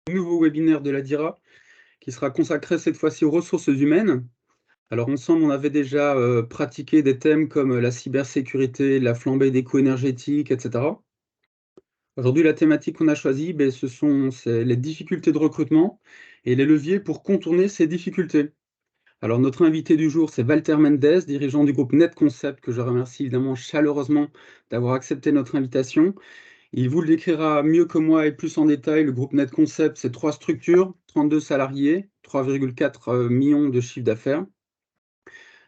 Nouveau webinaire de la DIRA qui sera consacré cette fois-ci aux ressources humaines. Alors ensemble, on avait déjà pratiqué des thèmes comme la cybersécurité, la flambée des coûts énergétiques, etc. Aujourd'hui, la thématique qu'on a choisie, c'est les difficultés de recrutement et les leviers pour contourner ces difficultés. Alors notre invité du jour, c'est Walter Mendes, dirigeant du groupe NetConcept, que je remercie évidemment chaleureusement d'avoir accepté notre invitation. Il vous le décrira mieux que moi et plus en détail. Le groupe NetConcept, c'est 3 structures, 32 salariés, 3,4 millions de chiffre d'affaires.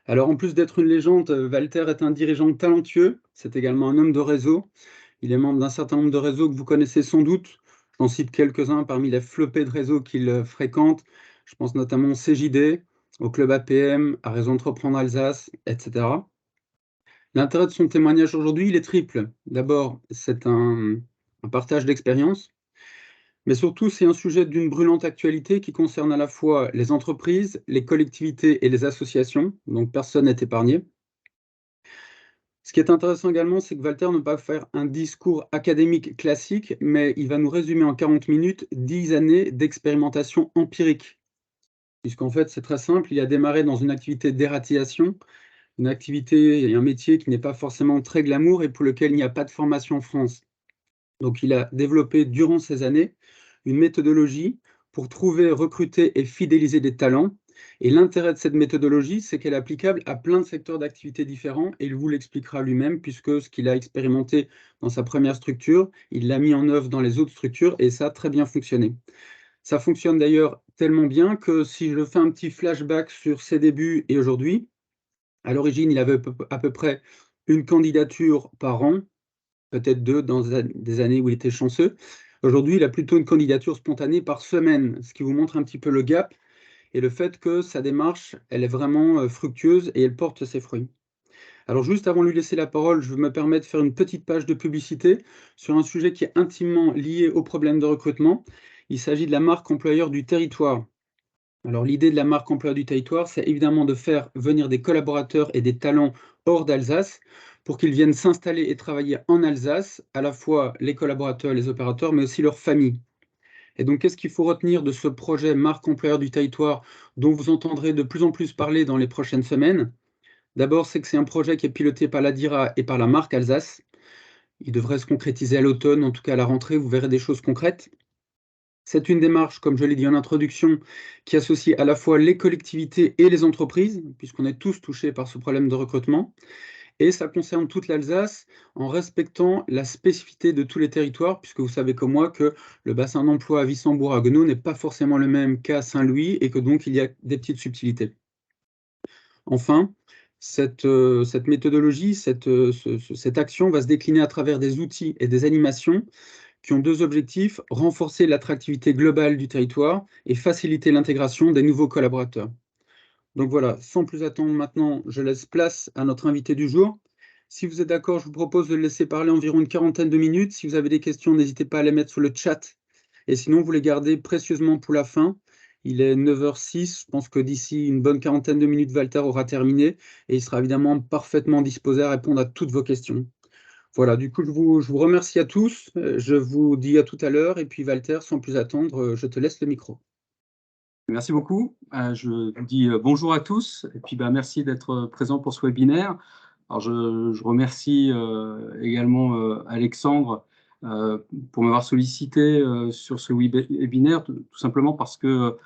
Alors en plus d'être une légende, Walter est un dirigeant talentueux. C'est également un homme de réseau. Il est membre d'un certain nombre de réseaux que vous connaissez sans doute. J'en cite quelques-uns parmi les flopées de réseaux qu'il fréquente. Je pense notamment au CJD, au Club APM, à Réseau Entreprendre Alsace, etc. L'intérêt de son témoignage aujourd'hui, il est triple. D'abord, c'est un partage d'expérience, mais surtout, c'est un sujet d'une brûlante actualité qui concerne à la fois les entreprises, les collectivités et les associations, donc personne n'est épargné. Ce qui est intéressant également, c'est que Walter ne va pas faire un discours académique classique, mais il va nous résumer en 40 minutes 10 années d'expérimentation empirique. Puisqu'en fait, c'est très simple, il a démarré dans une activité d'ératisation, une activité et un métier qui n'est pas forcément très glamour et pour lequel il n'y a pas de formation en France. Donc il a développé durant ces années une méthodologie pour trouver, recruter et fidéliser des talents. Et l'intérêt de cette méthodologie, c'est qu'elle est applicable à plein de secteurs d'activité différents et il vous l'expliquera lui-même puisque ce qu'il a expérimenté dans sa première structure, il l'a mis en œuvre dans les autres structures et ça a très bien fonctionné. Ça fonctionne d'ailleurs tellement bien que si je fais un petit flashback sur ses débuts et aujourd'hui, à l'origine, il avait à peu près une candidature par an, peut-être 2 dans des années où il était chanceux. Aujourd'hui, il a plutôt une candidature spontanée par semaine, ce qui vous montre un petit peu le gap et le fait que sa démarche, elle est vraiment, fructueuse et elle porte ses fruits. Alors juste avant de lui laisser la parole, je me permets de faire une petite page de publicité sur un sujet qui est intimement lié au problème de recrutement. Il s'agit de la marque employeur du territoire. Alors l'idée de la marque employeur du territoire, c'est évidemment de faire venir des collaborateurs et des talents hors d'Alsace pour qu'ils viennent s'installer et travailler en Alsace, à la fois les collaborateurs, les opérateurs, mais aussi leurs familles. Et donc, qu'est-ce qu'il faut retenir de ce projet marque employeur du territoire dont vous entendrez de plus en plus parler dans les prochaines semaines? D'abord, c'est que c'est un projet qui est piloté par la DIRA et par la marque Alsace. Il devrait se concrétiser à l'automne, en tout cas à la rentrée, vous verrez des choses concrètes. C'est une démarche, comme je l'ai dit en introduction, qui associe à la fois les collectivités et les entreprises, puisqu'on est tous touchés par ce problème de recrutement, et ça concerne toute l'Alsace en respectant la spécificité de tous les territoires, puisque vous savez comme moi que le bassin d'emploi à Wissembourg-Haguenau n'est pas forcément le même qu'à Saint-Louis, et que donc il y a des petites subtilités. Enfin, cette méthodologie, cette action va se décliner à travers des outils et des animations qui ont 2 objectifs: renforcer l'attractivité globale du territoire et faciliter l'intégration des nouveaux collaborateurs. Donc voilà, sans plus attendre maintenant, je laisse place à notre invité du jour. Si vous êtes d'accord, je vous propose de le laisser parler environ une quarantaine de minutes. Si vous avez des questions, n'hésitez pas à les mettre sur le chat et sinon vous les gardez précieusement pour la fin. Il est 9h06, je pense que d'ici une bonne quarantaine de minutes, Walter aura terminé et il sera évidemment parfaitement disposé à répondre à toutes vos questions. Voilà, du coup, je vous remercie à tous. Je vous dis à tout à l'heure. Et puis, Walter, sans plus attendre, je te laisse le micro. Merci beaucoup. Je vous dis bonjour à tous et puis merci d'être présent pour ce webinaire. Alors je remercie également Alexandre pour m'avoir sollicité sur ce webinaire, tout simplement parce que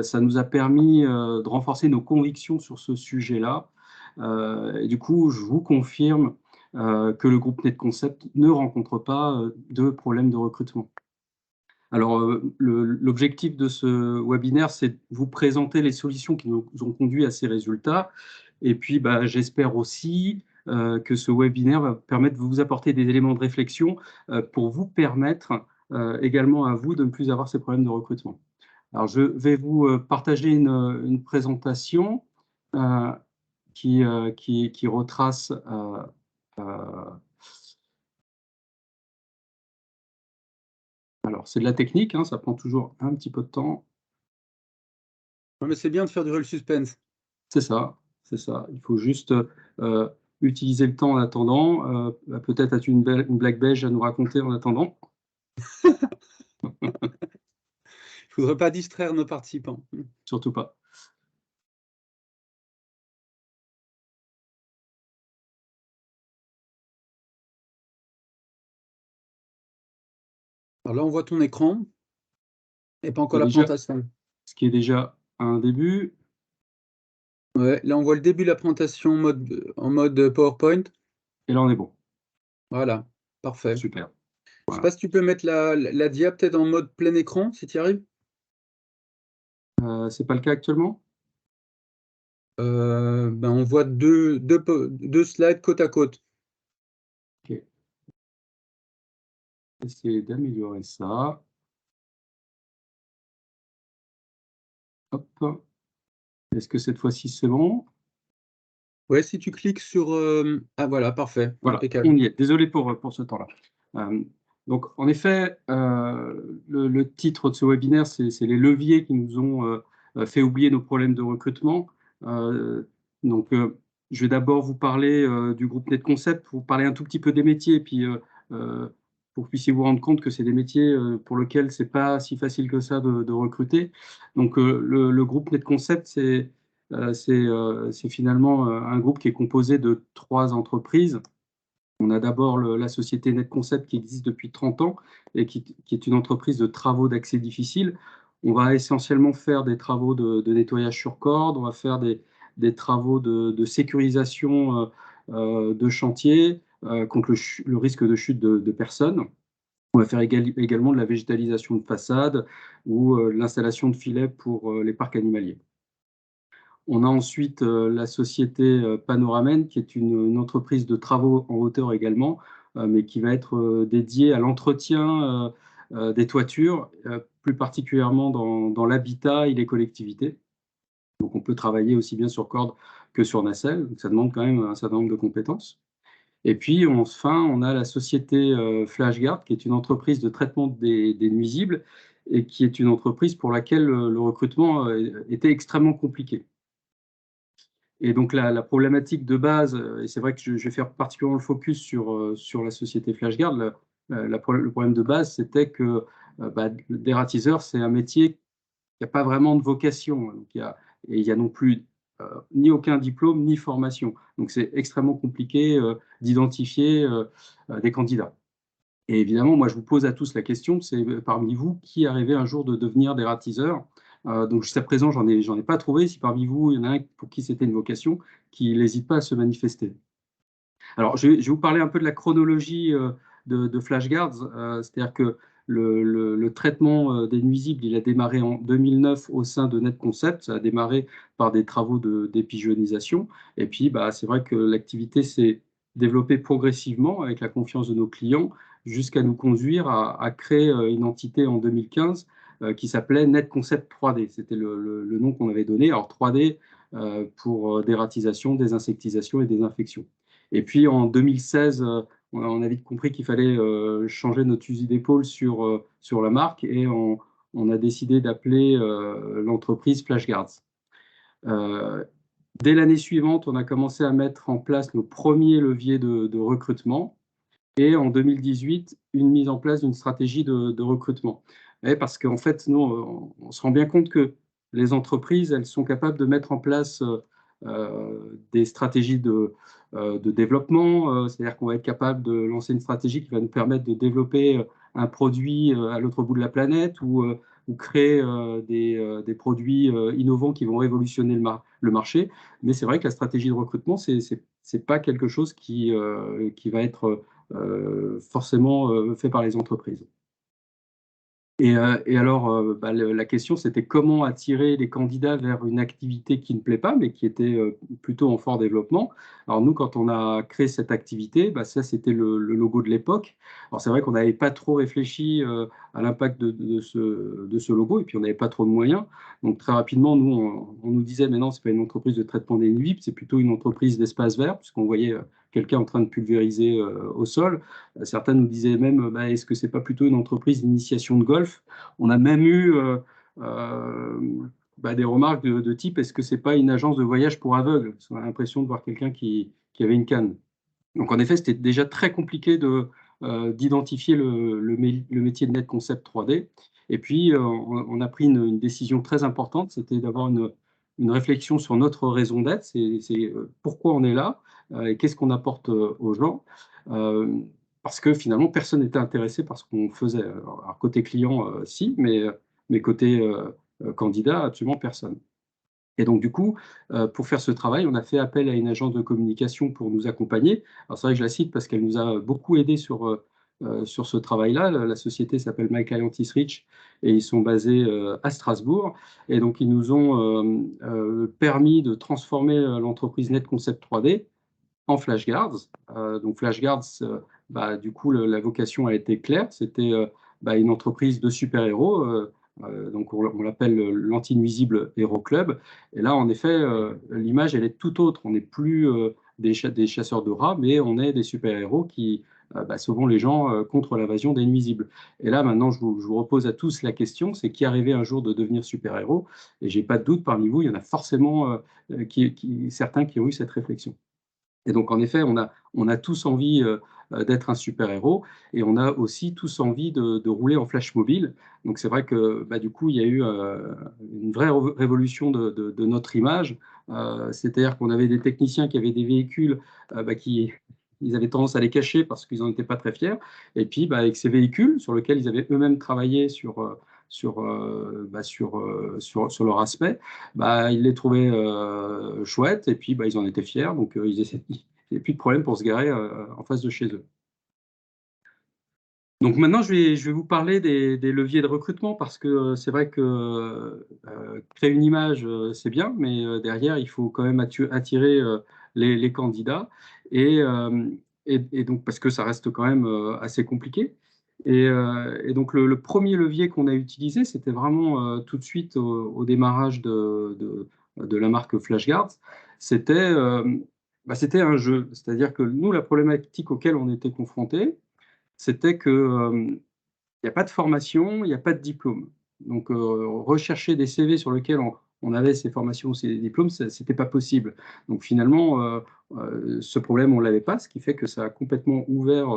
ça nous a permis de renforcer nos convictions sur ce sujet-là. Et du coup, je vous confirme que le groupe NetConcept ne rencontre pas de problème de recrutement. Alors, l'objectif de ce webinaire, c'est de vous présenter les solutions qui nous ont conduit à ces résultats. Et puis, j'espère aussi que ce webinaire va permettre de vous apporter des éléments de réflexion pour vous permettre également à vous de ne plus avoir ces problèmes de recrutement. Alors, je vais vous partager une présentation euh, qui retrace alors, c'est de la technique, hein, ça prend toujours un petit peu de temps. Ouais, mais c'est bien de faire durer le suspense. C'est ça, c'est ça. Il faut juste utiliser le temps en attendant. Peut-être as-tu une blague belge à nous raconter en attendant? Je voudrais pas distraire nos participants. Surtout pas. Alors là, on voit ton écran et pas encore la Déjà, présentation. ce qui est déjà un début. Ouais, là, on voit le début de la présentation en mode PowerPoint. Et là, on est bon. Voilà, parfait. Super. Je sais Voilà. pas si tu peux mettre la dia peut-être en mode plein écran, si tu y arrives? C'est pas le cas actuellement? Ben, on voit deux slides côte à côte. Ok. Essayer d'améliorer ça. Hop. Est-ce que cette fois-ci, c'est bon? Ouais, si tu cliques sur, ah voilà, parfait, Voilà, impeccable. on y est. Désolé pour ce temps-là. Donc, en effet, le titre de ce webinaire, c'est les leviers qui nous ont fait oublier nos problèmes de recrutement. Donc, je vais d'abord vous parler du groupe NetConcept, vous parler un tout petit peu des métiers, puis pour que vous puissiez vous rendre compte que c'est des métiers pour lesquels c'est pas si facile que ça de recruter. Donc, le groupe NetConcept, c'est finalement un groupe qui est composé de 3 entreprises. On a d'abord la société NetConcept qui existe depuis 30 ans et qui est une entreprise de travaux d'accès difficile. On va essentiellement faire des travaux de nettoyage sur corde, on va faire des travaux de sécurisation de chantier contre le risque de chute de personnes. On va faire également de la végétalisation de façade ou l'installation de filets pour les parcs animaliers. On a ensuite la société Panoramen, qui est une entreprise de travaux en hauteur également, mais qui va être dédiée à l'entretien des toitures, plus particulièrement dans l'habitat et les collectivités. Donc on peut travailler aussi bien sur corde que sur nacelle, donc ça demande quand même un certain nombre de compétences. Et puis enfin, on a la société FlashGuard, qui est une entreprise de traitement des nuisibles et qui est une entreprise pour laquelle le recrutement était extrêmement compliqué. Et donc la problématique de base, et c'est vrai que je vais faire particulièrement le focus sur la société FlashGuard, le problème de base, c'était que dératiseur, c'est un métier qui n'a pas vraiment de vocation. Donc et il n'y a non plus ni aucun diplôme, ni formation. Donc c'est extrêmement compliqué d'identifier des candidats. Et évidemment, moi, je vous pose à tous la question, c'est parmi vous, qui a rêvé un jour de devenir dératiseur? Donc jusqu'à présent, j'en ai pas trouvé. Si parmi vous, il y en a un pour qui c'était une vocation, qui n'hésite pas à se manifester. Alors, je vais vous parler un peu de la chronologie de FlashGuards. C'est-à-dire que le traitement des nuisibles, il a démarré en 2009 au sein de NetConcept. Ça a démarré par des travaux d'épigeonisation. Et puis, c'est vrai que l'activité s'est développée progressivement avec la confiance de nos clients jusqu'à nous conduire à créer une entité en 2015 qui s'appelait NetConcept 3D. C'était le nom qu'on avait donné. Alors, 3D pour dératisation, désinsectisation et désinfection. Et puis en 2016, on a vite compris qu'il fallait changer notre fusil d'épaule sur la marque et on a décidé d'appeler l'entreprise FlashGuards. Dès l'année suivante, on a commencé à mettre en place nos premiers leviers de recrutement et en 2018, une mise en place d'une stratégie de recrutement. Parce qu'en fait, nous, on se rend bien compte que les entreprises, elles sont capables de mettre en place des stratégies de développement, c'est-à-dire qu'on va être capable de lancer une stratégie qui va nous permettre de développer un produit à l'autre bout de la planète ou créer des produits innovants qui vont révolutionner le marché. Mais c'est vrai que la stratégie de recrutement, c'est pas quelque chose qui va être forcément fait par les entreprises. Et alors, la question, c'était comment attirer les candidats vers une activité qui ne plaît pas, mais qui était plutôt en fort développement. Alors nous, quand on a créé cette activité, ça, c'était le logo de l'époque. Alors c'est vrai qu'on n'avait pas trop réfléchi à l'impact de ce logo, et puis on n'avait pas trop de moyens. Donc très rapidement, nous, on nous disait, mais non, ce n'est pas une entreprise de traitement des nuisibles, c'est plutôt une entreprise d'espace vert, puisqu'on voyait quelqu'un en train de pulvériser au sol. Certains nous disaient même, est-ce que c'est pas plutôt une entreprise d'initiation de golf? On a même eu des remarques de type, est-ce que c'est pas une agence de voyage pour aveugles? On a l'impression de voir quelqu'un qui avait une canne. Donc en effet, c'était déjà très compliqué d'identifier le métier de NetConcept 3D. Et puis, on a pris une décision très importante, c'était d'avoir une réflexion sur notre raison d'être, c'est pourquoi on est là et qu'est-ce qu'on apporte aux gens. Parce que finalement, personne n'était intéressé par ce qu'on faisait. Alors, côté client, si, mais côté candidat, absolument personne. Et donc, du coup, pour faire ce travail, on a fait appel à une agence de communication pour nous accompagner. Alors, c'est vrai que je la cite parce qu'elle nous a beaucoup aidés sur ce travail-là. La société s'appelle My Client is Rich et ils sont basés à Strasbourg. Et donc, ils nous ont permis de transformer l'entreprise NetConcept 3D en flashcards. Donc, flashcards, du coup, la vocation a été claire. C'était une entreprise de super-héros. Donc, on l'appelle l'Anti-Nuisible Hero Club. Et là, en effet, l'image, elle est tout autre. On n'est plus des chasseurs de rats, mais on est des super-héros qui sauvent les gens contre l'invasion des nuisibles. Et là, maintenant, je vous repose à tous la question, c'est qui rêvait un jour de devenir super-héros? Et j'ai pas de doute, parmi vous, il y en a forcément certains qui ont eu cette réflexion. Et donc, en effet, on a tous envie d'être un super-héros et on a aussi tous envie de rouler en flash mobile. Donc, c'est vrai que du coup, il y a eu une vraie révolution de notre image. C'est-à-dire qu'on avait des techniciens qui avaient des véhicules qui ils avaient tendance à les cacher parce qu'ils n'en étaient pas très fiers. Et puis, avec ces véhicules sur lesquels ils avaient eux-mêmes travaillé sur leur aspect, ils les trouvaient chouettes et puis ils en étaient fiers, donc ils n'avaient plus de problème pour se garer en face de chez eux. Donc maintenant, je vais vous parler des leviers de recrutement parce que c'est vrai que créer une image, c'est bien, mais derrière, il faut quand même attirer les candidats et, euh, et donc parce que ça reste quand même assez compliqué. Et donc le premier levier qu'on a utilisé, c'était vraiment tout de suite au démarrage de la marque FlashGuards, c'était c'était un jeu. C'est-à-dire que nous, la problématique auquel on était confrontés, c'était que il n'y a pas de formation, il n'y a pas de diplôme. Donc, rechercher des CV sur lesquels on avait ces formations, ces diplômes, ce n'était pas possible. Donc, finalement, ce problème, on ne l'avait pas, ce qui fait que ça a complètement ouvert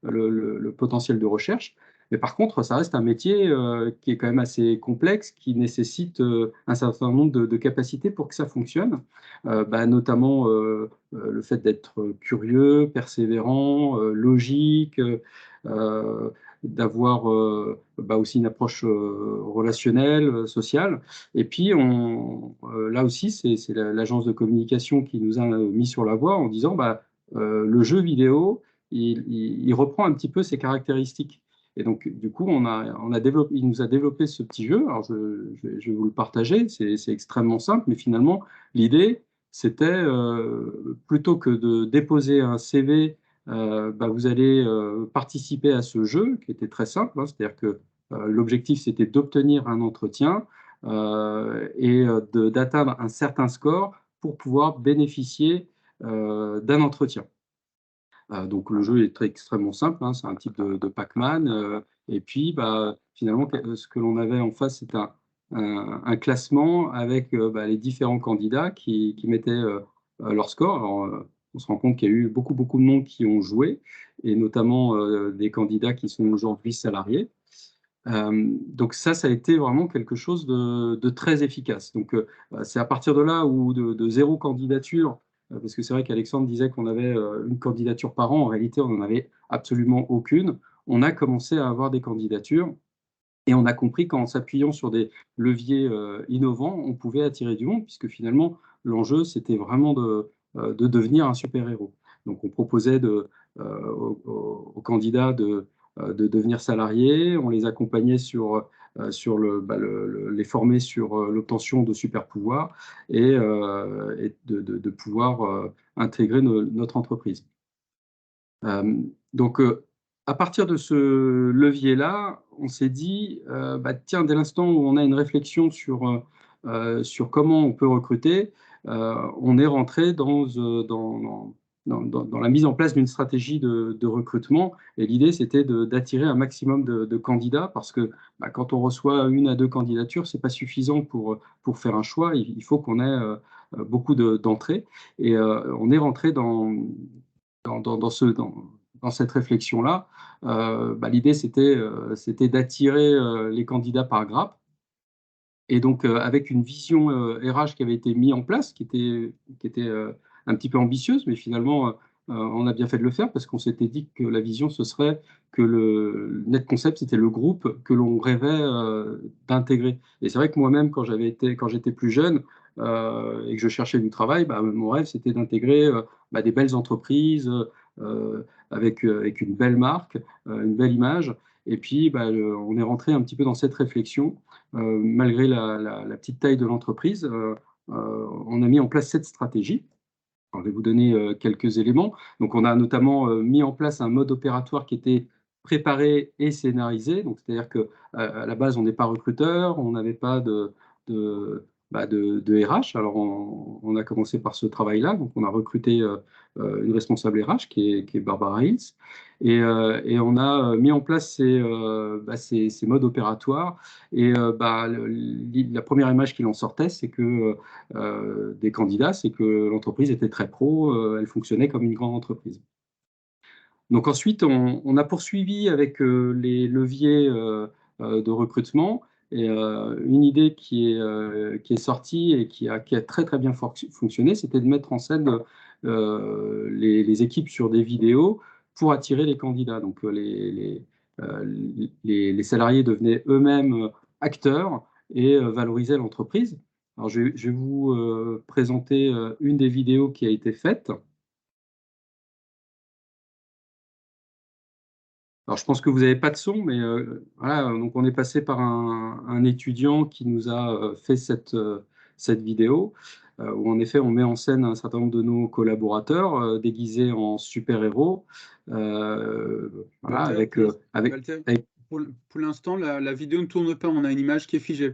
le potentiel de recherche. Mais par contre, ça reste un métier qui est quand même assez complexe, qui nécessite un certain nombre de capacités pour que ça fonctionne, notamment le fait d'être curieux, persévérant, logique, euh, d'avoir aussi une approche relationnelle, sociale. Et puis, là aussi, c'est l'agence de communication qui nous a mis sur la voie en disant le jeu vidéo, il reprend un petit peu ses caractéristiques. Et donc, du coup, il nous a développé ce petit jeu. Alors, je vais vous le partager. C'est extrêmement simple, mais finalement, l'idée, c'était plutôt que de déposer un CV, vous allez participer à ce jeu qui était très simple, hein, c'est-à-dire que l'objectif c'était d'obtenir un entretien et d'atteindre un certain score pour pouvoir bénéficier d'un entretien. Donc le jeu est extrêmement simple, hein, c'est un type de Pac-Man. Et puis finalement, ce que l'on avait en face, c'est un classement avec les différents candidats qui mettaient leur score. Alors, on se rend compte qu'il y a eu beaucoup, beaucoup de monde qui ont joué, et notamment des candidats qui sont aujourd'hui salariés. Donc ça a été vraiment quelque chose de très efficace. Donc c'est à partir de là où de zéro candidature, parce que c'est vrai qu'Alexandre disait qu'on avait une candidature par an, en réalité on n'en avait absolument aucune. On a commencé à avoir des candidatures et on a compris qu'en s'appuyant sur des leviers innovants, on pouvait attirer du monde, puisque finalement l'enjeu c'était vraiment de devenir un super-héros. Donc on proposait aux candidats de devenir salariés, on les accompagnait les former sur l'obtention de super pouvoirs et de pouvoir intégrer notre entreprise. Donc, à partir de ce levier-là, on s'est dit, tiens, dès l'instant où on a une réflexion sur comment on peut recruter, on est rentré dans la mise en place d'une stratégie de recrutement. Et l'idée, c'était d'attirer un maximum de candidats parce que quand on reçoit une à deux candidatures, c'est pas suffisant pour faire un choix. Il faut qu'on ait beaucoup d'entrées. Et on est rentré dans dans cette réflexion-là, l'idée, c'était d'attirer les candidats par grappe. Et donc, avec une vision RH qui avait été mise en place, qui était un petit peu ambitieuse, mais finalement, on a bien fait de le faire parce qu'on s'était dit que la vision, ce serait que le Net Concept, c'était le groupe que l'on rêvait d'intégrer. Et c'est vrai que moi-même, quand j'étais plus jeune et que je cherchais du travail, mon rêve, c'était d'intégrer des belles entreprises avec une belle marque, une belle image. Et puis, on est rentré un petit peu dans cette réflexion. Malgré la petite taille de l'entreprise, on a mis en place cette stratégie. Alors, je vais vous donner quelques éléments. Donc, on a notamment mis en place un mode opératoire qui était préparé et scénarisé. Donc, c'est-à-dire que à la base, on n'est pas recruteur, on n'avait pas de RH. Alors, on a commencé par ce travail-là. Donc, on a recruté une responsable RH qui est Barbara Hills. Et on a mis en place ces modes opératoires. Et la première image qu'il en sortait, c'est que des candidats, c'est que l'entreprise était très pro, elle fonctionnait comme une grande entreprise. Donc ensuite, on a poursuivi avec les leviers de recrutement. Et une idée qui est sortie et qui a très très bien fonctionné, c'était de mettre en scène les équipes sur des vidéos pour attirer les candidats. Donc les salariés devenaient eux-mêmes acteurs et valorisaient l'entreprise. Alors je vais vous présenter une des vidéos qui a été faite. Alors, je pense que vous n'avez pas de son, mais voilà, donc on est passé par un étudiant qui nous a fait cette vidéo, où en effet, on met en scène un certain nombre de nos collaborateurs déguisés en super-héros. Voilà, Walter, pour l'instant, la vidéo ne tourne pas, on a une image qui est figée.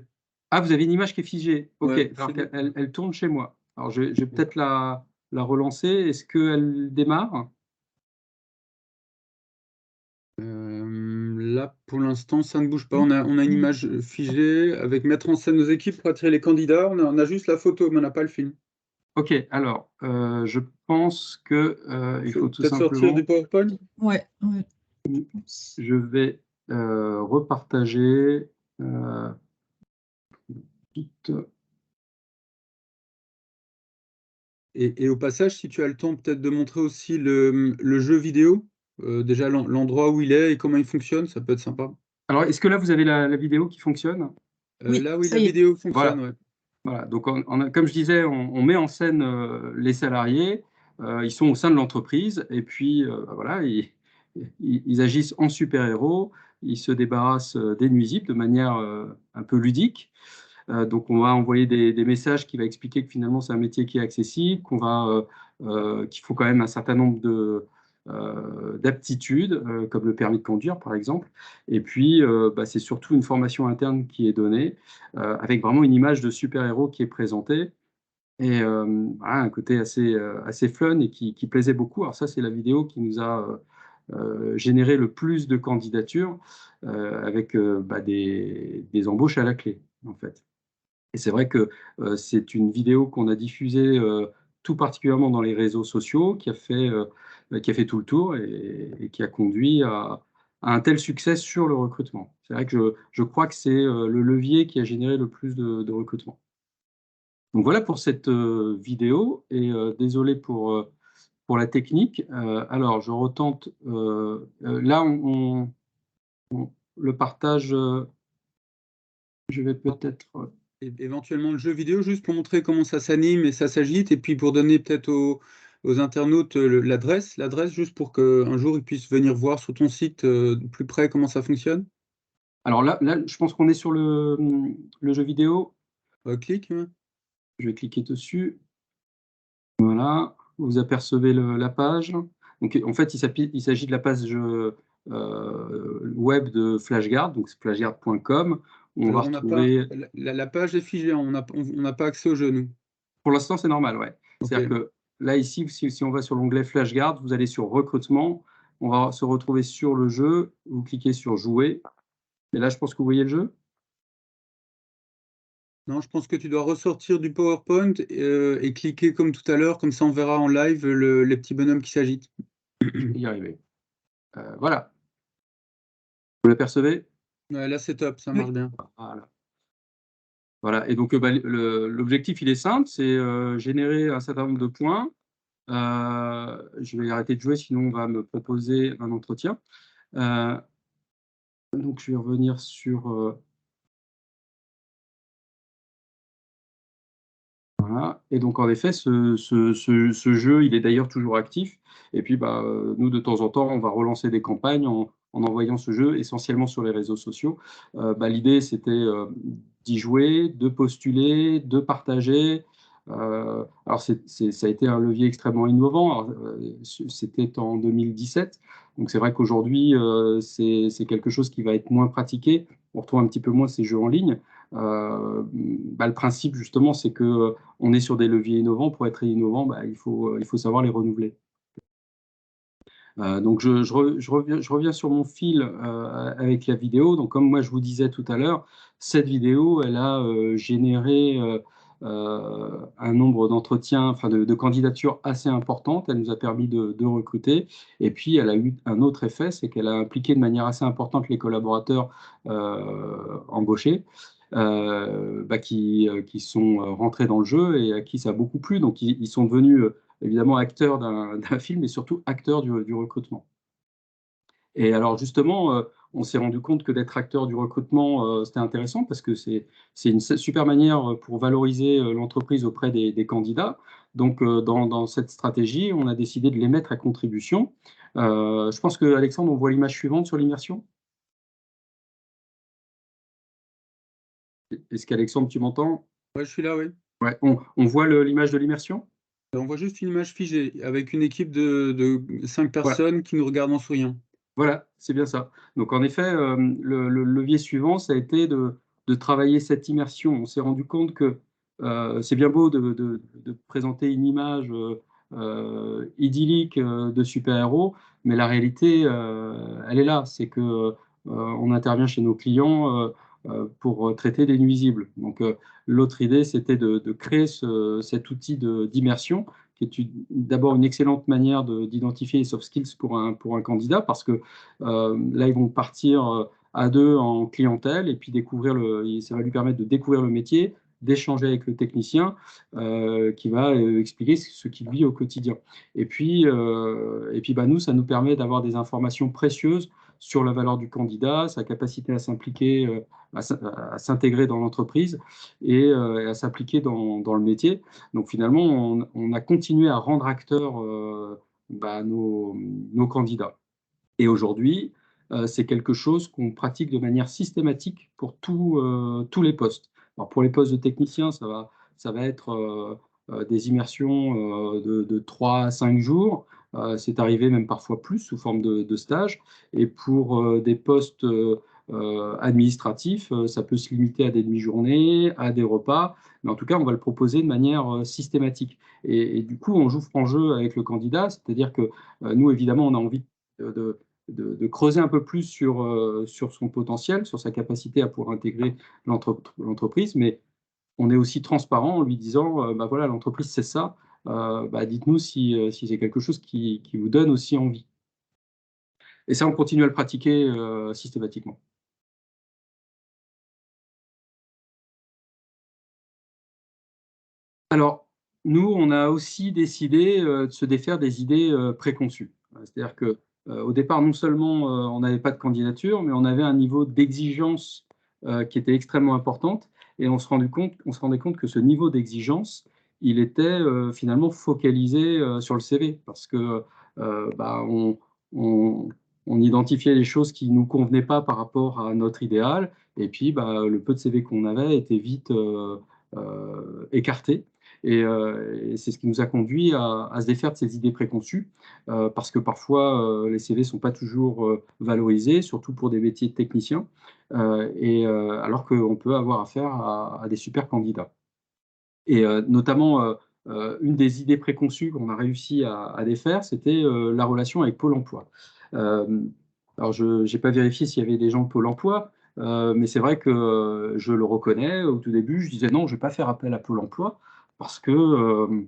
Ah, vous avez une image qui est figée. OK, Ouais, alors elle tourne chez moi. Alors, je vais peut-être la relancer. Est-ce qu'elle démarre? Là, pour l'instant, ça ne bouge pas. On a une image figée avec mettre en scène nos équipes pour attirer les candidats. On a juste la photo, mais on n'a pas le film. OK, alors, je pense que il faut tout Peut-être sortir simplement. du PowerPoint? Ouais. Je vais repartager toute. Et au passage, si tu as le temps, peut-être de montrer aussi le jeu vidéo, déjà l'endroit où il est et comment il fonctionne, ça peut être sympa. Alors, est-ce que là, vous avez la vidéo qui fonctionne? Oui, Là, oui, ça la y est. vidéo fonctionne, Voilà. ouais. Voilà, donc comme je disais, on met en scène les salariés, ils sont au sein de l'entreprise et puis voilà, ils agissent en super-héros, ils se débarrassent des nuisibles de manière un peu ludique. Donc on va envoyer des messages qui va expliquer que finalement c'est un métier qui est accessible, qu'il faut quand même un certain nombre d'aptitudes, comme le permis de conduire par exemple. Et puis c'est surtout une formation interne qui est donnée, avec vraiment une image de super-héros qui est présentée. Et voilà, un côté assez fun et qui plaisait beaucoup. Alors ça, c'est la vidéo qui nous a généré le plus de candidatures, avec des embauches à la clé, en fait. Et c'est vrai que c'est une vidéo qu'on a diffusée tout particulièrement dans les réseaux sociaux, qui a fait tout le tour et qui a conduit à un tel succès sur le recrutement. C'est vrai que je crois que c'est le levier qui a généré le plus de recrutement. Donc voilà pour cette vidéo et désolé pour la technique. Alors je retente, là on le partage, je vais peut-être. Éventuellement le jeu vidéo, juste pour montrer comment ça s'anime et ça s'agite, et puis pour donner peut-être aux internautes l'adresse, juste pour qu'un jour ils puissent venir voir sur ton site de plus près comment ça fonctionne. Alors là, je pense qu'on est sur le jeu vidéo. Clique. Ouais. Je vais cliquer dessus. Voilà, vous apercevez la page. Donc en fait, il s'agit de la page web de FlashGuard, donc c'est flashguard.com. On va Alors on n'a pas retrouver. la page est figée, hein, on n'a pas accès au jeu, nous. Pour l'instant, c'est normal, ouais. C'est-à-dire OK. que là, ici, si on va sur l'onglet FlashGuard, vous allez sur recrutement, on va se retrouver sur le jeu, vous cliquez sur jouer, et là, je pense que vous voyez le jeu. Non, je pense que tu dois ressortir du PowerPoint et cliquer comme tout à l'heure, comme ça on verra en live les petits bonhommes qui s'agitent. Je vais y arriver. Voilà. Vous l'apercevez? Ouais, là, c'est top, ça Oui. marche bien. Voilà. Voilà et donc, bah, l'objectif, il est simple, c'est, générer un certain nombre de points. Je vais arrêter de jouer, sinon on va me proposer un entretien. Heu, donc je vais revenir sur, voilà et donc en effet, ce jeu, il est d'ailleurs toujours actif et puis, bah, nous, de temps en temps, on va relancer des campagnes en envoyant ce jeu essentiellement sur les réseaux sociaux. Bah, l'idée, c'était, d'y jouer, de postuler, de partager. Alors ça a été un levier extrêmement innovant. Alors, c'était en 2017, donc c'est vrai qu'aujourd'hui, c'est quelque chose qui va être moins pratiqué. On retrouve un petit peu moins ces jeux en ligne. Bah, le principe justement, c'est que, on est sur des leviers innovants. Pour être innovant, bah, il faut savoir les renouveler. Donc je reviens sur mon fil, avec la vidéo. Donc comme moi je vous disais tout à l'heure, cette vidéo, elle a, généré, un nombre d'entretiens, enfin de candidatures assez importantes. Elle nous a permis de recruter et puis elle a eu un autre effet, c'est qu'elle a impliqué de manière assez importante les collaborateurs, embauchés, bah, qui sont, rentrés dans le jeu et à qui ça a beaucoup plu. Donc ils sont devenus, évidemment acteurs d'un film et surtout acteurs du recrutement. Et alors justement, on s'est rendu compte que d'être acteur du recrutement, c'était intéressant parce que c'est une super manière, pour valoriser, l'entreprise auprès des candidats. Donc, dans cette stratégie, on a décidé de les mettre à contribution. Je pense qu'Alexandre, on voit l'image suivante sur l'immersion? Est-ce qu'Alexandre, tu m'entends? Ouais, je suis là, oui. Ouais, on voit l'image de l'immersion? On voit juste une image figée avec une équipe de 5 Voilà. personnes qui nous regardent en souriant. Voilà, c'est bien ça. Donc en effet, le levier suivant, ça a été de travailler cette immersion. On s'est rendu compte que, c'est bien beau de présenter une image, idyllique, de super-héros, mais la réalité, elle est là. C'est que, on intervient chez nos clients, pour traiter des nuisibles. Donc, l'autre idée, c'était de créer cet outil d'immersion qui est d'abord une excellente manière d'identifier les soft skills pour un candidat parce que là, ils vont partir à deux en clientèle et puis ça va lui permettre de découvrir le métier, d'échanger avec le technicien qui va expliquer ce qu'il vit au quotidien. Et puis bah, nous, ça nous permet d'avoir des informations précieuses sur la valeur du candidat, sa capacité à s'impliquer, à s'intégrer dans l'entreprise et à s'appliquer dans le métier. Donc finalement, on a continué à rendre acteurs bah, nos candidats. Et aujourd'hui, c'est quelque chose qu'on pratique de manière systématique pour tous les postes. Alors pour les postes de techniciens, ça va être, des immersions, de 3 à 5 jours. C'est arrivé même parfois plus sous forme de stage et pour, des postes, administratifs, ça peut se limiter à des demi-journées, à des repas, mais en tout cas, on va le proposer de manière, systématique et du coup, on joue franc jeu avec le candidat, c'est-à-dire que, nous évidemment, on a envie de creuser un peu plus sur son potentiel, sur sa capacité à pouvoir intégrer l'entreprise, mais on est aussi transparent en lui disant, bah, voilà, l'entreprise, c'est ça, bah, dites-nous si c'est quelque chose qui vous donne aussi envie et ça, on continue à le pratiquer, systématiquement. Alors, nous, on a aussi décidé, de se défaire des idées, préconçues. C'est-à-dire que, au départ, non seulement, on n'avait pas de candidature, mais on avait un niveau d'exigence, qui était extrêmement importante et on se rendait compte que ce niveau d'exigence, il était, finalement focalisé, sur le CV parce que, bah, on on identifiait les choses qui ne nous convenaient pas par rapport à notre idéal et puis, bah, le peu de CV qu'on avait était vite, écarté et c'est ce qui nous a conduit à se défaire de ces idées préconçues, parce que parfois, les CV sont pas toujours, valorisés, surtout pour des métiers de technicien, alors qu'on peut avoir affaire à des super candidats et notamment, une des idées préconçues qu'on a réussi à défaire, c'était, la relation avec Pôle emploi. Hem, alors je n'ai pas vérifié s'il y avait des gens de Pôle emploi, mais c'est vrai que, je le reconnais, au tout début, je disais: «Non, je ne vais pas faire appel à Pôle emploi parce que,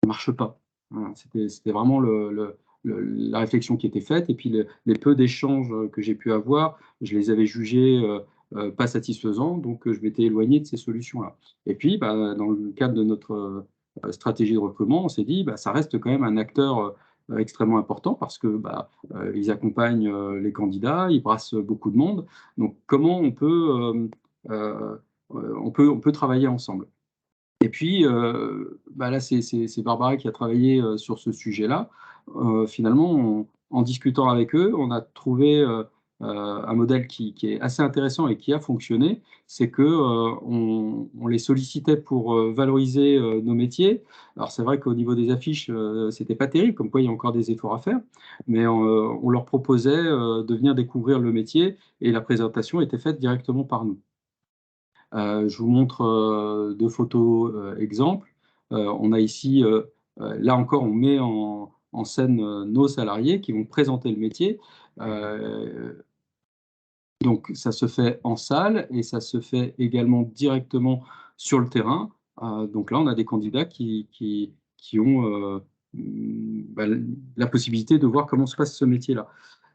ça marche pas». Voilà, c'était vraiment la réflexion qui était faite, et puis les peu d'échanges que j'ai pu avoir, je les avais jugés pas satisfaisants, donc je m'étais éloigné de ces solutions-là. Et puis, bah, dans le cadre de notre stratégie de recrutement, on s'est dit, bah, ça reste quand même un acteur extrêmement important parce que bah, ils accompagnent les candidats, ils brassent beaucoup de monde. Donc, comment on peut travailler ensemble? Et puis, bah, là, c'est Barbara qui a travaillé sur ce sujet-là. Finalement, en discutant avec eux, on a trouvé un modèle qui est assez intéressant et qui a fonctionné. C'est que on les sollicitait pour valoriser nos métiers. Alors, c'est vrai qu'au niveau des affiches, c'était pas terrible, comme quoi il y a encore des efforts à faire, mais on leur proposait de venir découvrir le métier et la présentation était faite directement par nous. Je vous montre deux photos exemples. On a ici, là encore, on met en scène nos salariés qui vont présenter le métier. Donc, ça se fait en salle et ça se fait également directement sur le terrain. Donc là, on a des candidats qui ont bah, la possibilité de voir comment se passe ce métier-là.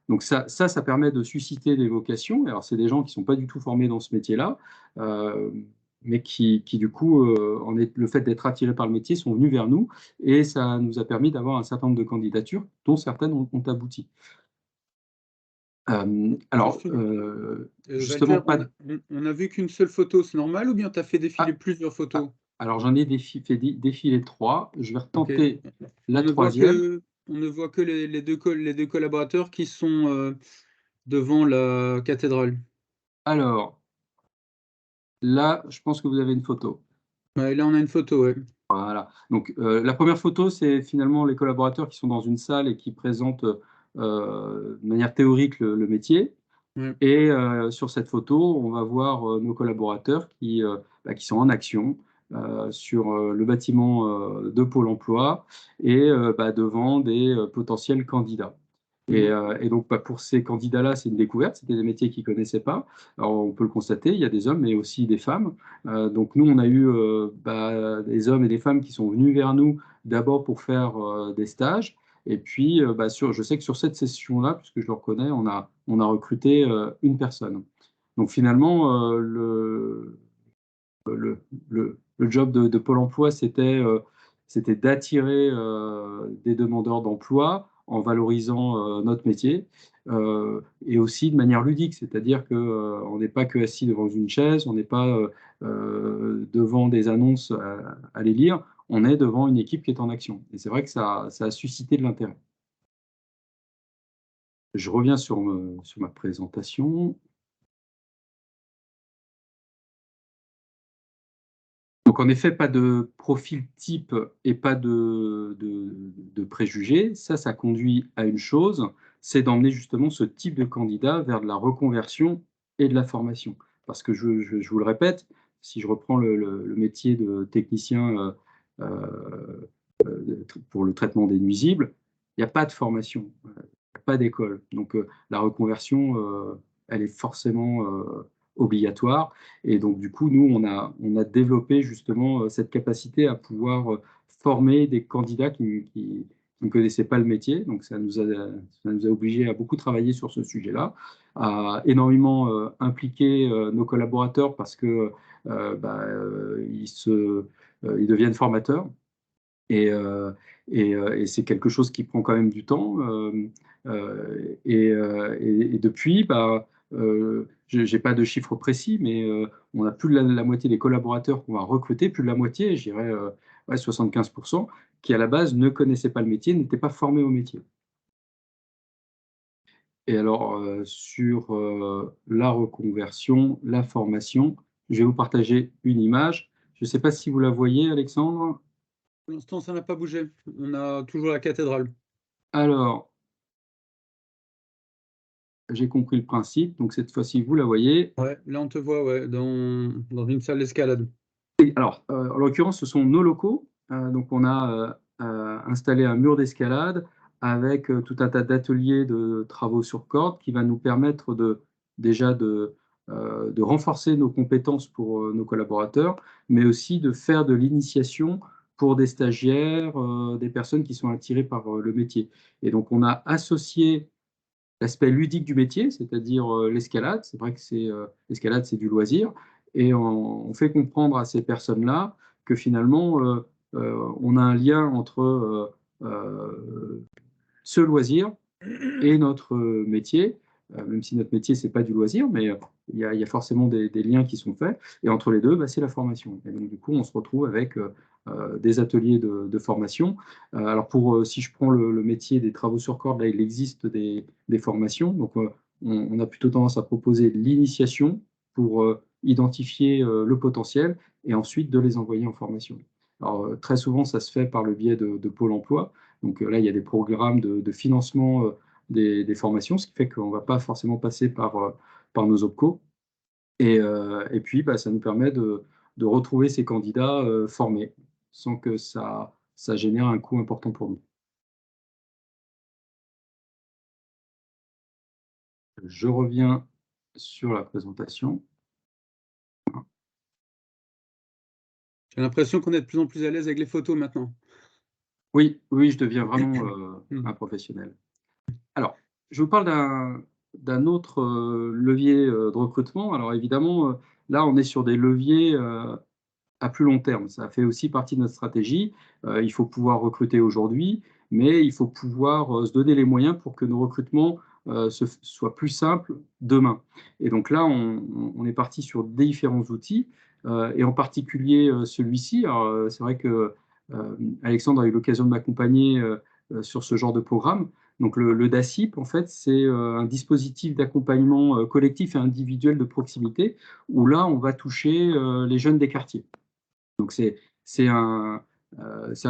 Donc ça permet de susciter des vocations. Alors, c'est des gens qui ne sont pas du tout formés dans ce métier-là, euh, mais qui du coup, le fait d'être attirés par le métier, sont venus vers nous et ça nous a permis d'avoir un certain nombre de candidatures, dont certaines ont abouti. Alors, justement, Walter, pas de... on a vu qu'une seule photo, c'est normal ou bien tu as fait défiler Ah, plusieurs photos? alors, j'en ai fait défiler trois. Je vais Ok. retenter On la ne voit troisième. que, on ne voit que les deux collaborateurs qui sont devant la cathédrale. Alors, là, je pense que vous avez une photo. Ouais, là, on a une photo, ouais. Voilà. Donc, la première photo, c'est finalement les collaborateurs qui sont dans une salle et qui présentent de manière théorique le métier. Ouais. Et sur cette photo, on va voir nos collaborateurs qui sont en action sur le bâtiment de Pôle emploi et bah, devant des potentiels candidats. Mhm. Et donc, bah, pour ces candidats-là, c'est une découverte. C'était des métiers qu'ils ne connaissaient pas. Alors, on peut le constater, il y a des hommes, mais aussi des femmes. Donc, nous, on a eu bah, des hommes et des femmes qui sont venus vers nous d'abord pour faire des stages. Et puis, bah, je sais que sur cette session-là, puisque je le reconnais, on a recruté une personne. Donc, finalement, le job de Pôle emploi, c'était d'attirer des demandeurs d'emploi en valorisant notre métier et aussi de manière ludique, c'est-à-dire qu'on n'est pas que assis devant une chaise, on n'est pas devant des annonces à les lire, on est devant une équipe qui est en action. Et c'est vrai que ça a suscité de l'intérêt. Je reviens sur ma présentation. Donc, en effet, pas de profil type et pas de préjugés. Ça conduit à une chose, c'est d'emmener justement ce type de candidat vers de la reconversion et de la formation. Parce que je vous le répète, si je reprends le métier de technicien pour le traitement des nuisibles, il n'y a pas de formation, pas d'école. Donc, la reconversion, elle est forcément obligatoire. Et donc, du coup, nous, on a développé justement cette capacité à pouvoir former des candidats qui ne connaissaient pas le métier. Donc, ça nous a obligés à beaucoup travailler sur ce sujet-là, à énormément impliquer nos collaborateurs parce que bah, ils deviennent formateurs. Et, et c'est quelque chose qui prend quand même du temps. Et depuis, bah, je n'ai pas de chiffre précis, mais on a plus de la moitié des collaborateurs qu'on va recruter, plus de la moitié, je dirais ouais, 75%, qui à la base ne connaissaient pas le métier, n'étaient pas formés au métier. Et alors, sur la reconversion, la formation, je vais vous partager une image. Je ne sais pas si vous la voyez, Alexandre. Pour l'instant, ça n'a pas bougé. On a toujours la cathédrale. Alors, j'ai compris le principe, donc cette fois-ci, vous la voyez. Ouais, là, on te voit, ouais, dans une salle d'escalade. Et alors, en l'occurrence, ce sont nos locaux. Donc, on a installé un mur d'escalade avec tout un tas d'ateliers de travaux sur corde qui va nous permettre déjà de renforcer nos compétences pour nos collaborateurs, mais aussi de faire de l'initiation pour des stagiaires, des personnes qui sont attirées par le métier. Et donc, on a associé l'aspect ludique du métier, c'est-à-dire l'escalade. C'est vrai que l'escalade, c'est du loisir. Et on fait comprendre à ces personnes-là que finalement, on a un lien entre ce loisir et notre métier, même si notre métier, c'est pas du loisir, mais il y a forcément des liens qui sont faits. Et entre les deux, c'est la formation. Et donc, du coup, on se retrouve avec des ateliers de formation. Alors, si je prends le métier des travaux sur corde, là, il existe des formations. Donc, on a plutôt tendance à proposer l'initiation pour identifier le potentiel et ensuite de les envoyer en formation. Alors, très souvent, ça se fait par le biais de Pôle emploi. Donc là, il y a des programmes de financement des formations, ce qui fait qu'on ne va pas forcément passer par nos OPCO. Et puis, ça nous permet de retrouver ces candidats formés sans que ça génère un coût important pour nous. Je reviens sur la présentation. J'ai l'impression qu'on est de plus en plus à l'aise avec les photos maintenant. Oui, je deviens vraiment un professionnel. Alors, je vous parle d'un autre levier de recrutement. Alors évidemment, là, on est sur des leviers à plus long terme. Ça fait aussi partie de notre stratégie. Il faut pouvoir recruter aujourd'hui, mais il faut pouvoir se donner les moyens pour que nos recrutements soient plus simples demain. Et donc là, on est parti sur différents outils, et en particulier celui-ci. Alors, c'est vrai que Alexandre a eu l'occasion de m'accompagner sur ce genre de programme. Donc le DACIP, en fait, c'est un dispositif d'accompagnement collectif et individuel de proximité, où là, on va toucher les jeunes des quartiers. Donc c'est un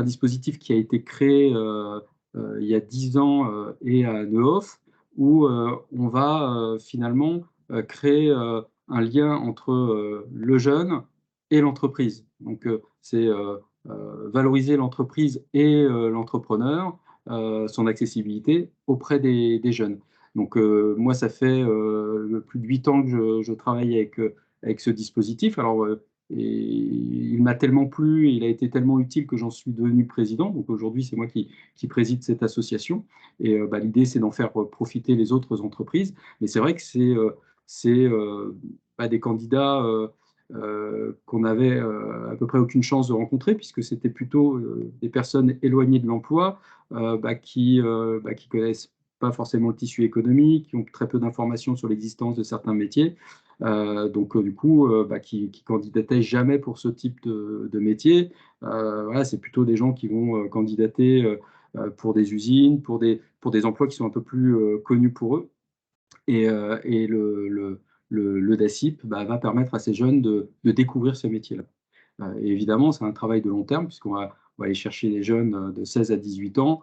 dispositif qui a été créé il y a 10 ans et à Neuhoff, où on va finalement créer un lien entre le jeune et l'entreprise. Donc c'est valoriser l'entreprise et l'entrepreneur, son accessibilité auprès des jeunes. Donc moi, ça fait plus de 8 ans que je travaille avec ce dispositif. Alors, et il m'a tellement plu, et il a été tellement utile que j'en suis devenu président. Donc aujourd'hui, c'est moi qui préside cette association. Et l'idée, c'est d'en faire profiter les autres entreprises. Mais c'est vrai que c'est des candidats qu'on avait à peu près aucune chance de rencontrer, puisque c'était plutôt des personnes éloignées de l'emploi, qui connaissent pas forcément le tissu économique, qui ont très peu d'informations sur l'existence de certains métiers. Donc, du coup, qui candidataient jamais pour ce type de métier. Voilà, c'est plutôt des gens qui vont candidater pour des usines, pour des emplois qui sont un peu plus connus pour eux. Et le DACIP va permettre à ces jeunes de découvrir ce métier-là. Et évidemment, c'est un travail de long terme, puisqu'on va aller chercher les jeunes de 16 à 18 ans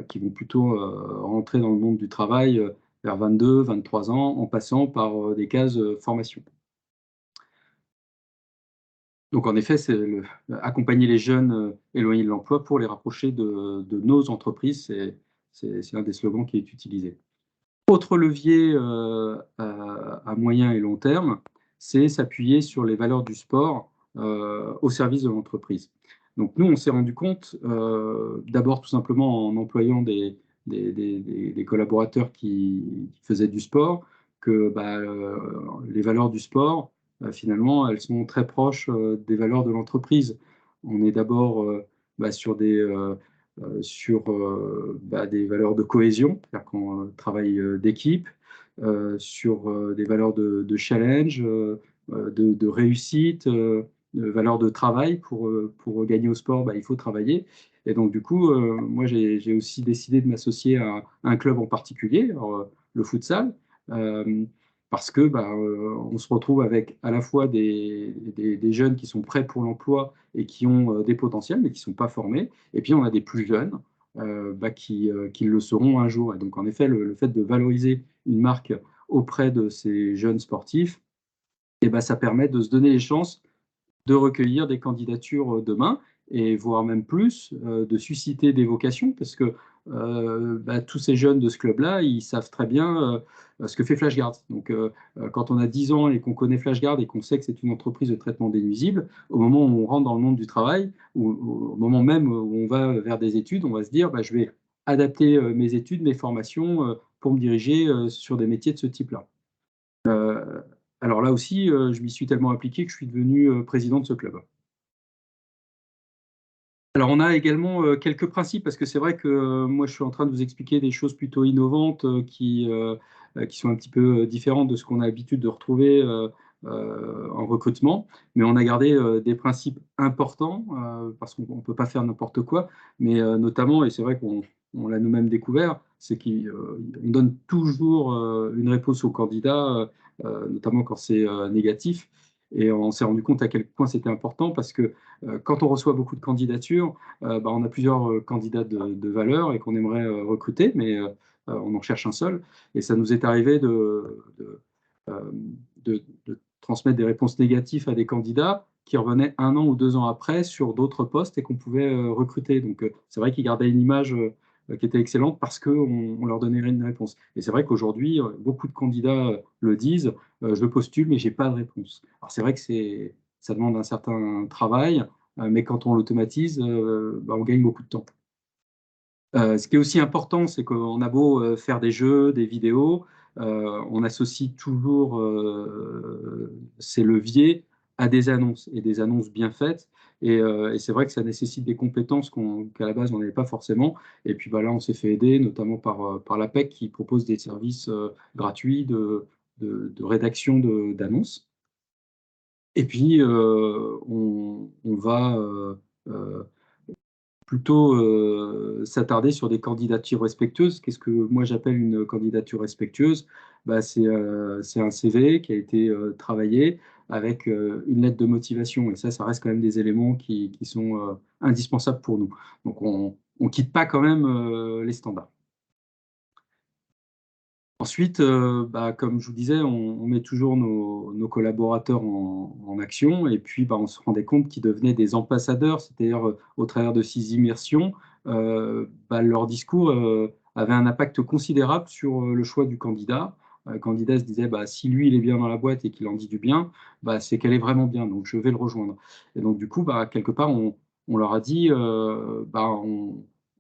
qui vont plutôt rentrer dans le monde du travail vers 22, 23 ans, en passant par des cases formation. Donc, en effet, c'est accompagner les jeunes éloignés de l'emploi pour les rapprocher de nos entreprises. C'est un des slogans qui est utilisé. Autre levier à moyen et long terme, c'est s'appuyer sur les valeurs du sport au service de l'entreprise. Donc nous, on s'est rendu compte, d'abord tout simplement en employant des collaborateurs qui faisaient du sport, que les valeurs du sport, finalement, elles sont très proches des valeurs de l'entreprise. On est d'abord sur des valeurs de cohésion, c'est-à-dire qu'on travaille d'équipe, sur des valeurs de challenge, de réussite, de valeurs de travail. Pour gagner au sport, il faut travailler. Et donc, du coup, moi, j'ai aussi décidé de m'associer à un club en particulier, alors, le futsal, parce que on se retrouve avec à la fois des jeunes qui sont prêts pour l'emploi et qui ont des potentiels, mais qui ne sont pas formés. Et puis, on a des plus jeunes qui le seront un jour. Et donc, en effet, le fait de valoriser une marque auprès de ces jeunes sportifs, ça permet de se donner les chances de recueillir des candidatures demain. et voire même plus, de susciter des vocations, parce que tous ces jeunes de ce club-là, ils savent très bien ce que fait FlashGuard. Donc, quand on a 10 ans et qu'on connaît FlashGuard et qu'on sait que c'est une entreprise de traitement des nuisibles, au moment où on rentre dans le monde du travail, ou au moment même où on va vers des études, on va se dire, je vais adapter mes études, mes formations pour me diriger sur des métiers de ce type-là. Alors là aussi, je m'y suis tellement appliqué que je suis devenu président de ce club. Alors, on a également quelques principes, parce que c'est vrai que moi, je suis en train de vous expliquer des choses plutôt innovantes qui sont un petit peu différentes de ce qu'on a l'habitude de retrouver en recrutement. Mais on a gardé des principes importants, parce qu'on ne peut pas faire n'importe quoi, mais notamment, et c'est vrai qu'on l'a nous-mêmes découvert, c'est qu'on donne toujours une réponse au candidat, notamment quand c'est négatif. Et on s'est rendu compte à quel point c'était important, parce que quand on reçoit beaucoup de candidatures, on a plusieurs candidats de valeur et qu'on aimerait recruter, mais on en cherche un seul. Et ça nous est arrivé euh, de transmettre des réponses négatives à des candidats qui revenaient 1 an ou 2 ans après sur d'autres postes et qu'on pouvait recruter. Donc, c'est vrai qu'ils gardaient une image qui était excellente parce qu'on leur donnait une réponse. Et c'est vrai qu'aujourd'hui, beaucoup de candidats le disent, je postule, mais je n'ai pas de réponse. Alors, c'est vrai que ça demande un certain travail, mais quand on l'automatise, on gagne beaucoup de temps. Ce qui est aussi important, c'est qu'on a beau faire des jeux, des vidéos, on associe toujours ces leviers à des annonces, et des annonces bien faites. Et c'est vrai que ça nécessite des compétences qu'à la base, on n'avait pas forcément. Et puis là, on s'est fait aider, notamment par l'APEC, qui propose des services gratuits de rédaction d'annonces. Et puis, on va plutôt s'attarder sur des candidatures respectueuses. Qu'est-ce que moi j'appelle une candidature respectueuse? C'est un CV qui a été travaillé avec une lettre de motivation. Et ça reste quand même des éléments qui sont indispensables pour nous. Donc, on ne quitte pas quand même les standards. Ensuite, comme je vous disais, on met toujours nos collaborateurs en action, et puis on se rendait compte qu'ils devenaient des ambassadeurs, c'est-à-dire au travers de ces immersions, leur discours avait un impact considérable sur le choix du candidat. Le candidat se disait, si lui il est bien dans la boîte et qu'il en dit du bien, c'est qu'elle est vraiment bien, donc je vais le rejoindre. Et donc du coup, quelque part, on leur a dit,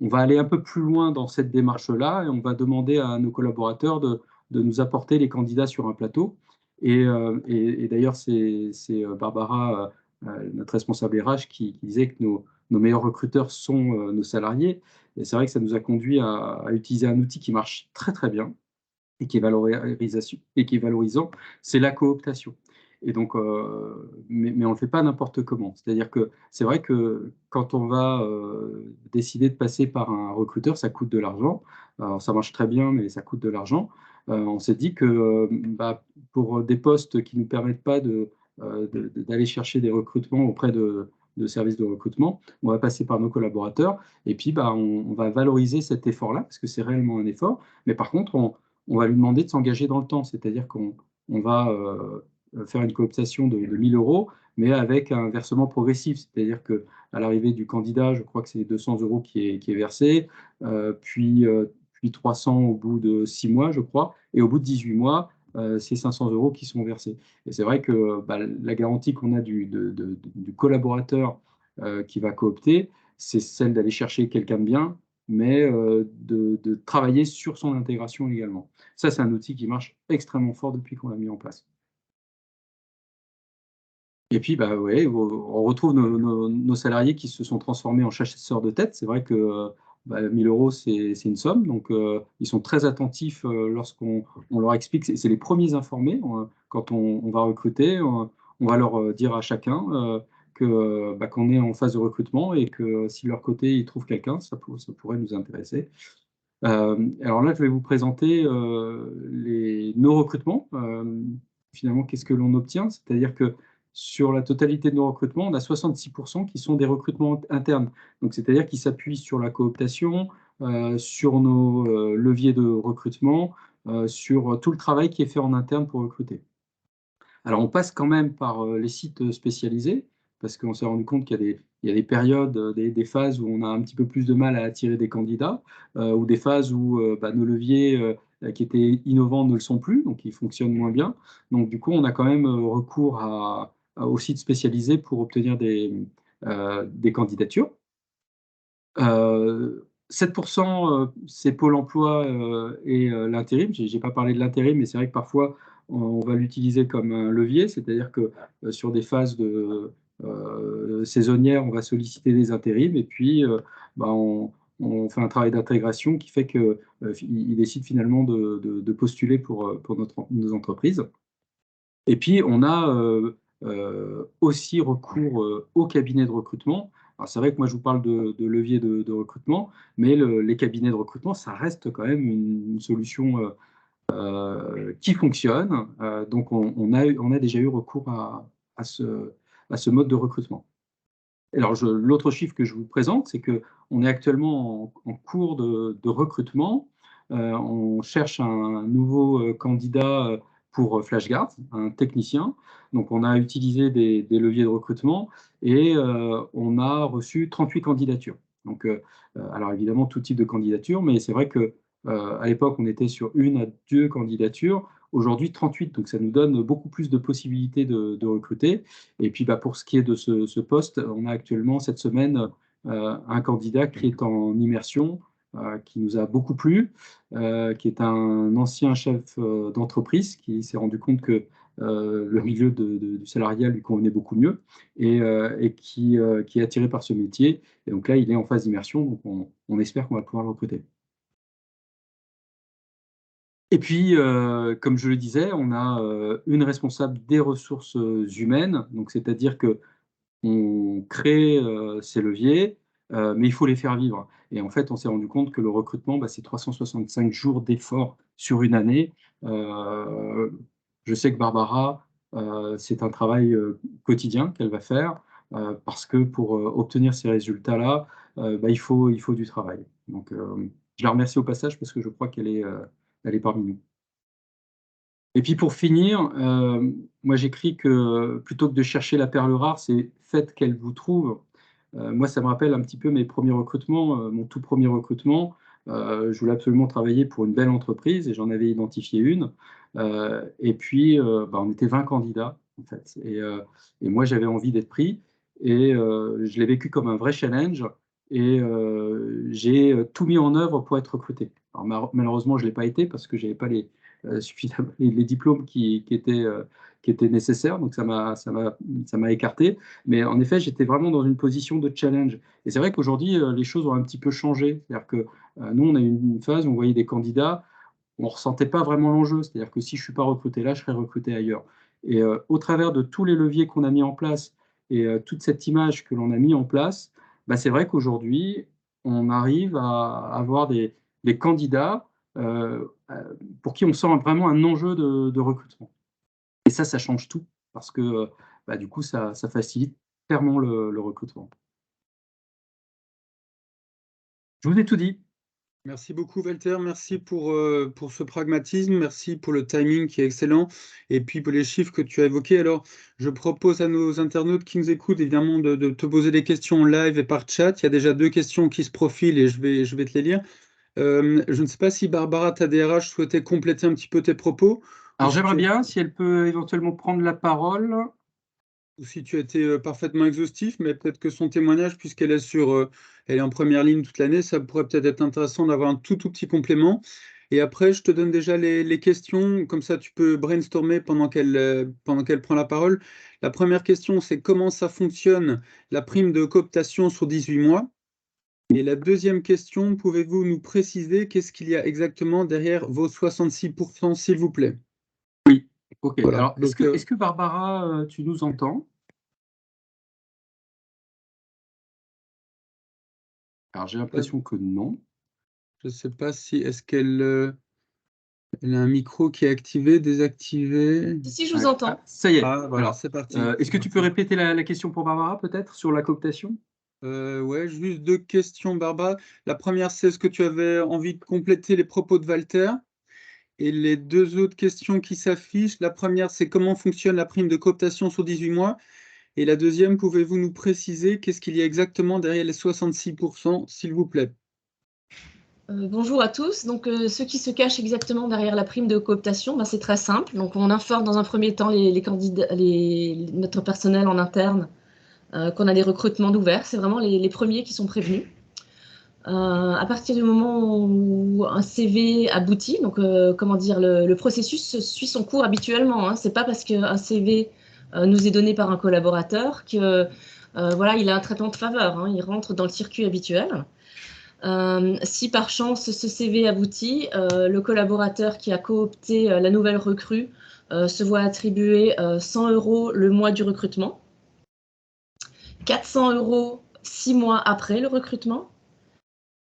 on va aller un peu plus loin dans cette démarche-là, et on va demander à nos collaborateurs de nous apporter les candidats sur un plateau. Et d'ailleurs, c'est Barbara, notre responsable RH, qui disait que nos meilleurs recruteurs sont nos salariés. Et c'est vrai que ça nous a conduit à utiliser un outil qui marche très très bien et qui est valorisant, c'est la cooptation. Et donc, mais on ne le fait pas n'importe comment. C'est-à-dire que c'est vrai que quand on va décider de passer par un recruteur, ça coûte de l'argent. Alors, ça marche très bien, mais ça coûte de l'argent. On s'est dit que pour des postes qui ne nous permettent pas d'aller chercher des recrutements auprès de services de recrutement, on va passer par nos collaborateurs, et puis on va valoriser cet effort-là, parce que c'est réellement un effort. Mais par contre, on va lui demander de s'engager dans le temps, c'est-à-dire qu'on va faire une cooptation de 1 000 euros, mais avec un versement progressif, c'est-à-dire qu'à l'arrivée du candidat, je crois que c'est 200 euros qui est versé, puis 300 au bout de 6 mois, je crois, et au bout de 18 mois, c'est 500 euros qui sont versés. Et c'est vrai que la garantie qu'on a du collaborateur qui va coopter, c'est celle d'aller chercher quelqu'un de bien, mais de travailler sur son intégration également. Ça, c'est un outil qui marche extrêmement fort depuis qu'on l'a mis en place. Et puis, ouais, on retrouve nos salariés qui se sont transformés en chasseurs de tête. C'est vrai que 1 000 euros, c'est une somme. Donc, ils sont très attentifs lorsqu'on leur explique. C'est les premiers informés. Quand on va recruter, on va leur dire à chacun qu'on est en phase de recrutement, et que si de leur côté, ils trouvent quelqu'un, ça pourrait nous intéresser. Alors là, je vais vous présenter nos recrutements. Finalement, qu'est-ce que l'on obtient? C'est-à-dire que sur la totalité de nos recrutements, on a 66% qui sont des recrutements internes. Donc, c'est-à-dire qu'ils s'appuient sur la cooptation, sur nos leviers de recrutement, sur tout le travail qui est fait en interne pour recruter. Alors, on passe quand même par les sites spécialisés. parce qu'on s'est rendu compte qu'il y a des périodes, des phases où on a un petit peu plus de mal à attirer des candidats, ou des phases où nos leviers qui étaient innovants ne le sont plus, donc ils fonctionnent moins bien. Donc du coup, on a quand même recours aux sites spécialisés pour obtenir des candidatures. 7%, c'est Pôle emploi et l'intérim. J'ai pas parlé de l'intérim, mais c'est vrai que parfois, on va l'utiliser comme un levier, c'est-à-dire que sur des phases saisonnières, on va solliciter des intérims et puis on fait un travail d'intégration qui fait qu'ils décident finalement de postuler pour nos entreprises. Et puis, on a aussi recours au cabinet de recrutement. Alors, c'est vrai que moi, je vous parle de levier de recrutement, mais les cabinets de recrutement, ça reste quand même une solution qui fonctionne. Donc, on a déjà eu recours à ce mode de recrutement. Alors, l'autre chiffre que je vous présente, c'est qu'on est actuellement en cours de recrutement. On cherche un nouveau candidat pour FlashGuard, un technicien. Donc, on a utilisé des leviers de recrutement et on a reçu 38 candidatures. Donc, alors évidemment, tout type de candidature, mais c'est vrai qu'à l'époque, on était sur 1 à 2 candidatures. Aujourd'hui, 38, donc ça nous donne beaucoup plus de possibilités de recruter. Et puis, pour ce qui est de ce poste, on a actuellement cette semaine un candidat qui est en immersion, qui nous a beaucoup plu, qui est un ancien chef d'entreprise qui s'est rendu compte que le milieu du salariat lui convenait beaucoup mieux et qui est attiré par ce métier. Et donc là, il est en phase d'immersion, donc on espère qu'on va pouvoir le recruter. Et puis, comme je le disais, on a une responsable des ressources humaines, donc c'est-à-dire qu'on crée ces leviers, mais il faut les faire vivre. Et en fait, on s'est rendu compte que le recrutement, c'est 365 jours d'effort sur une année. Je sais que Barbara, c'est un travail quotidien qu'elle va faire, parce que pour obtenir ces résultats-là, il faut du travail. Donc, je la remercie au passage parce que je crois elle est parmi nous. Et puis pour finir, moi j'écris que plutôt que de chercher la perle rare, c'est faites qu'elle vous trouve. Moi, ça me rappelle un petit peu mes premiers recrutements, mon tout premier recrutement. Je voulais absolument travailler pour une belle entreprise et j'en avais identifié une. Et puis, on était 20 candidats, en fait. Et moi, j'avais envie d'être pris et je l'ai vécu comme un vrai challenge et j'ai tout mis en œuvre pour être recruté. Alors, malheureusement, je ne l'ai pas été parce que je n'avais pas suffisamment les diplômes qui étaient nécessaires, donc ça m'a écarté. Mais en effet, j'étais vraiment dans une position de challenge. Et c'est vrai qu'aujourd'hui, les choses ont un petit peu changé. C'est-à-dire que nous, on a eu une phase où on voyait des candidats, on ne ressentait pas vraiment l'enjeu. C'est-à-dire que si je ne suis pas recruté là, je serai recruté ailleurs. Et au travers de tous les leviers qu'on a mis en place et toute cette image que l'on a mis en place, c'est vrai qu'aujourd'hui, on arrive à avoir des candidats pour qui on sent vraiment un enjeu de recrutement. Et ça change tout, parce que du coup, ça facilite clairement le recrutement. Je vous ai tout dit. Merci beaucoup Walter, merci pour ce pragmatisme, merci pour le timing qui est excellent et puis pour les chiffres que tu as évoqués. Alors, je propose à nos internautes qui nous écoutent évidemment de te poser des questions en live et par chat. Il y a déjà 2 questions qui se profilent et je vais te les lire. Je ne sais pas si Barbara, ta DRH, souhaitait compléter un petit peu tes propos ou Alors si j'aimerais tu bien, si elle peut éventuellement prendre la parole. ou si tu as été parfaitement exhaustif, mais peut-être que son témoignage, puisqu'elle est elle est en première ligne toute l'année, ça pourrait peut-être être intéressant d'avoir un tout petit complément. Et après, je te donne déjà les questions, comme ça tu peux brainstormer pendant qu'elle prend la parole. La première question, c'est comment ça fonctionne la prime de cooptation sur 18 mois? Et la deuxième question, pouvez-vous nous préciser qu'est-ce qu'il y a exactement derrière vos 66%, s'il vous plaît? Ok, Voilà. alors Donc, est-ce que Barbara, tu nous entends? Alors j'ai l'impression que non. je ne sais pas si est-ce qu'elle elle a un micro qui est activé, désactivé. Si, je vous entends. Ça y est. Ah, voilà, Alors, c'est parti. est-ce que tu peux répéter la question pour Barbara, peut-être, sur la cooptation? Ouais, juste 2 questions, Barbara. La première, c'est est-ce que tu avais envie de compléter les propos de Walter? Et les 2 autres questions qui s'affichent, la première, c'est comment fonctionne la prime de cooptation sur 18 mois? Et la deuxième, pouvez-vous nous préciser qu'est-ce qu'il y a exactement derrière les 66%, s'il vous plaît? Bonjour à tous. Donc, ce qui se cache exactement derrière la prime de cooptation, ben, c'est très simple. Donc, on informe dans un premier temps les candidats, notre personnel en interne qu'on a des recrutements d'ouverts. C'est vraiment les premiers qui sont prévenus. À partir du moment où un CV aboutit, donc comment dire, le processus suit son cours habituellement. Hein. C'est pas parce qu'un CV nous est donné par un collaborateur que voilà, il a un traitement de faveur. Hein. Il rentre dans le circuit habituel. Si par chance ce CV aboutit, le collaborateur qui a coopté la nouvelle recrue se voit attribuer 100 € le mois du recrutement, 400 € 6 mois après le recrutement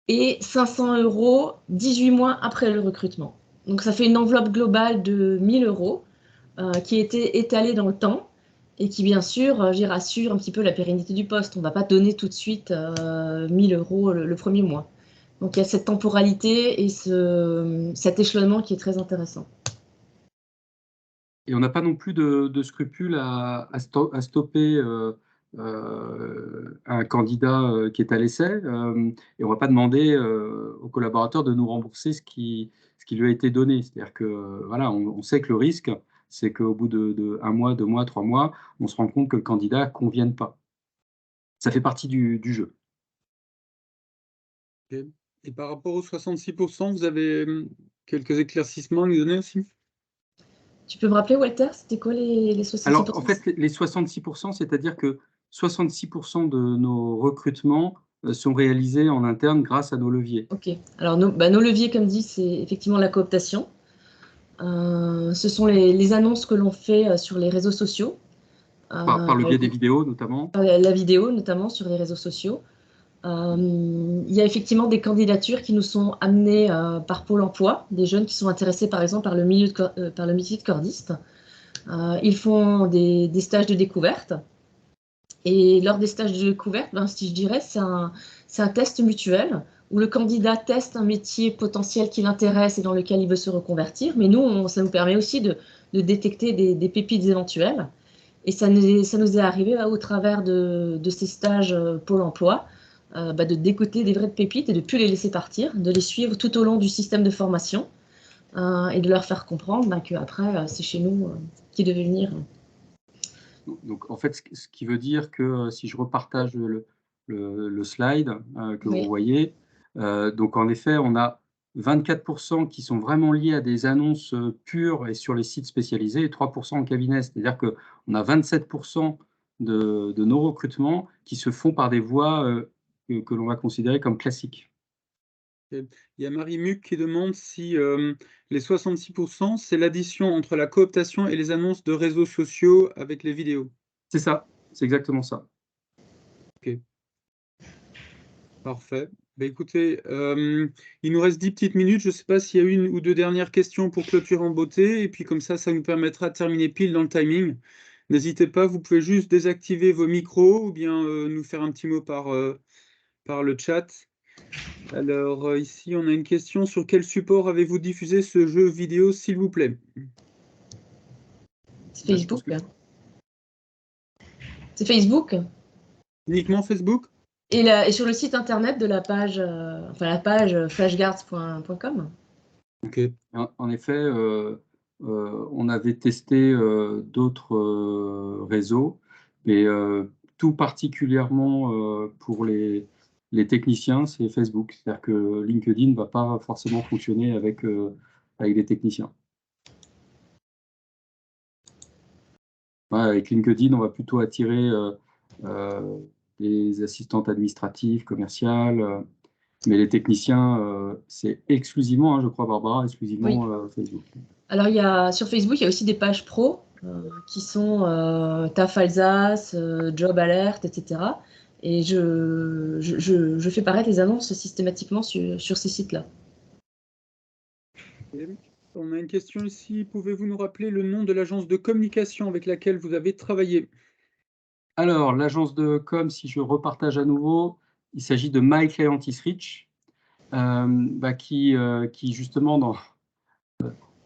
et 500 € 18 mois après le recrutement. Donc ça fait une enveloppe globale de 1 000 € qui a été étalée dans le temps et qui, bien sûr, rassure un petit peu la pérennité du poste. On ne va pas donner tout de suite 1 000 € le premier mois. Donc il y a cette temporalité et cet échelonnement qui est très intéressant. Et on n'a pas non plus de scrupules à stopper un candidat qui est à l'essai, et on ne va pas demander au collaborateur de nous rembourser ce qui lui a été donné. C'est-à-dire que voilà, on sait que le risque, c'est qu'au bout de 1 mois, 2 mois, 3 mois, on se rend compte que le candidat ne convienne pas. Ça fait partie du jeu. Ok. Et par rapport aux 66%, vous avez quelques éclaircissements à nous donner aussi? Tu peux me rappeler, Walter, c'était quoi les 66%? Alors, en fait, les 66%, c'est-à-dire que 66% de nos recrutements sont réalisés en interne grâce à nos leviers. Ok. Alors, nos leviers, comme dit, c'est effectivement la cooptation. Ce sont les annonces que l'on fait sur les réseaux sociaux. Par le biais des vidéos, notamment. Par la vidéo, notamment sur les réseaux sociaux. Il y a effectivement des candidatures qui nous sont amenées par Pôle emploi, des jeunes qui sont intéressés par exemple par le métier de cordiste. Ils font des stages de découverte. Et lors des stages de découverte, ben, si je dirais, c'est un test mutuel où le candidat teste un métier potentiel qui l'intéresse et dans lequel il veut se reconvertir. Mais nous, ça nous permet aussi de détecter des pépites éventuelles. Et ça nous est arrivé au travers de ces stages Pôle emploi, de décoter des vraies pépites et de ne plus les laisser partir, de les suivre tout au long du système de formation et de leur faire comprendre qu'après, c'est chez nous qu'ils devaient venir. Donc, en fait, ce qui veut dire que si je repartage le slide que Oui. vous voyez, donc en effet, on a 24% qui sont vraiment liés à des annonces pures et sur les sites spécialisés et 3% en cabinet. C'est-à-dire qu'on a 27% de nos recrutements qui se font par des voies que l'on va considérer comme classiques. Il y a Marie Muc qui demande si les 66%, c'est l'addition entre la cooptation et les annonces de réseaux sociaux avec les vidéos. C'est ça, c'est exactement ça. Ok. Parfait. Bah, écoutez, il nous reste 10 petites minutes. Je ne sais pas s'il y a une ou deux dernières questions pour clôturer en beauté. Et puis comme ça nous permettra de terminer pile dans le timing. N'hésitez pas, vous pouvez juste désactiver vos micros ou bien nous faire un petit mot par le chat. Alors ici, on a une question. Sur quel support avez-vous diffusé ce jeu vidéo, s'il vous plaît? C'est Facebook. C'est Facebook. Uniquement Facebook? Et sur le site internet de la page, flashguards.com. Ok. En effet, on avait testé d'autres réseaux, mais tout particulièrement pour les techniciens, c'est Facebook. C'est-à-dire que LinkedIn ne va pas forcément fonctionner avec des techniciens. Ouais, avec LinkedIn, on va plutôt attirer des assistantes administratives, commerciales, mais les techniciens, c'est exclusivement, hein, je crois, Barbara, exclusivement Facebook. Alors, sur Facebook, il y a aussi des pages pro qui sont TAF Alsace, Job Alert, etc. Et je fais paraître les annonces systématiquement sur ces sites-là. On a une question ici. Pouvez-vous nous rappeler le nom de l'agence de communication avec laquelle vous avez travaillé? Alors, l'agence de com, si je repartage à nouveau, il s'agit de My Client is Rich, qui justement, dans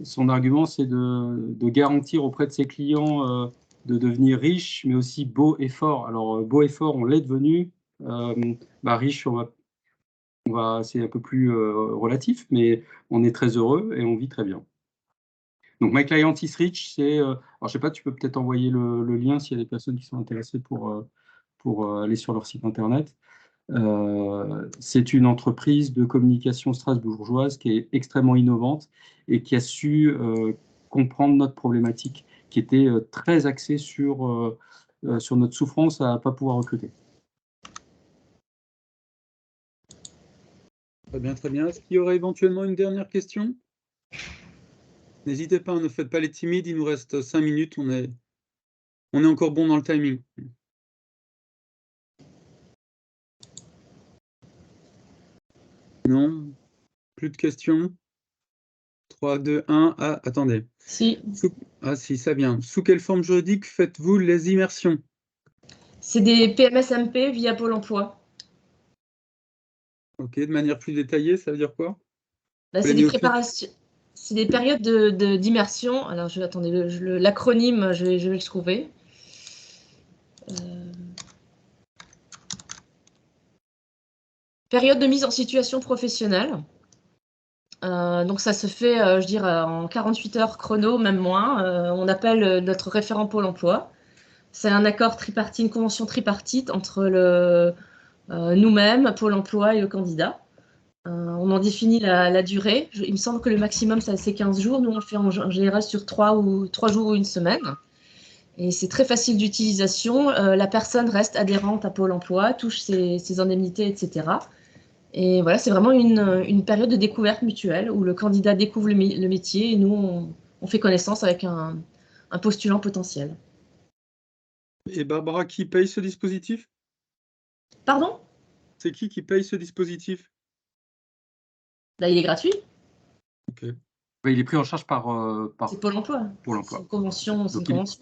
son argument, c'est de garantir auprès de ses clients devenir riche, mais aussi beau et fort. Alors, beau et fort, on l'est devenu. Riche, c'est un peu plus relatif, mais on est très heureux et on vit très bien. Donc, My Client is Rich, c'est... alors, je ne sais pas, tu peux peut-être envoyer le lien s'il y a des personnes qui sont intéressées pour aller sur leur site internet. C'est une entreprise de communication strasbourgeoise qui est extrêmement innovante et qui a su comprendre notre problématique, qui était très axée sur notre souffrance à ne pas pouvoir recruter. Très bien, très bien. Est-ce qu'il y aurait éventuellement une dernière question? N'hésitez pas, ne faites pas les timides, il nous reste 5 minutes, on est encore bon dans le timing. Non? Plus de questions? 3, 2, 1. Ah, attendez. Si. Ah si, ça vient. Sous quelle forme juridique faites-vous les immersions? C'est des PMSMP via Pôle emploi. Ok, de manière plus détaillée, ça veut dire quoi? C'est des préparations, c'est des périodes d'immersion. Alors, attendez, l'acronyme, je vais le trouver. Période de mise en situation professionnelle. Donc, ça se fait, je dirais, en 48 heures chrono, même moins. On appelle notre référent Pôle emploi. C'est un accord tripartite, une convention tripartite entre nous-mêmes, Pôle emploi et le candidat. On en définit la durée. Il me semble que le maximum, c'est 15 jours. Nous, on le fait en général sur 3 jours ou une semaine. Et c'est très facile d'utilisation. La personne reste adhérente à Pôle emploi, touche ses indemnités, etc. Et voilà, c'est vraiment une période de découverte mutuelle où le candidat découvre le métier et nous, on fait connaissance avec un postulant potentiel. Et Barbara, qui paye ce dispositif? Pardon? C'est qui paye ce dispositif? Là, il est gratuit. Ok. Il est pris en charge par c'est Pôle emploi. Pôle emploi. C'est une convention.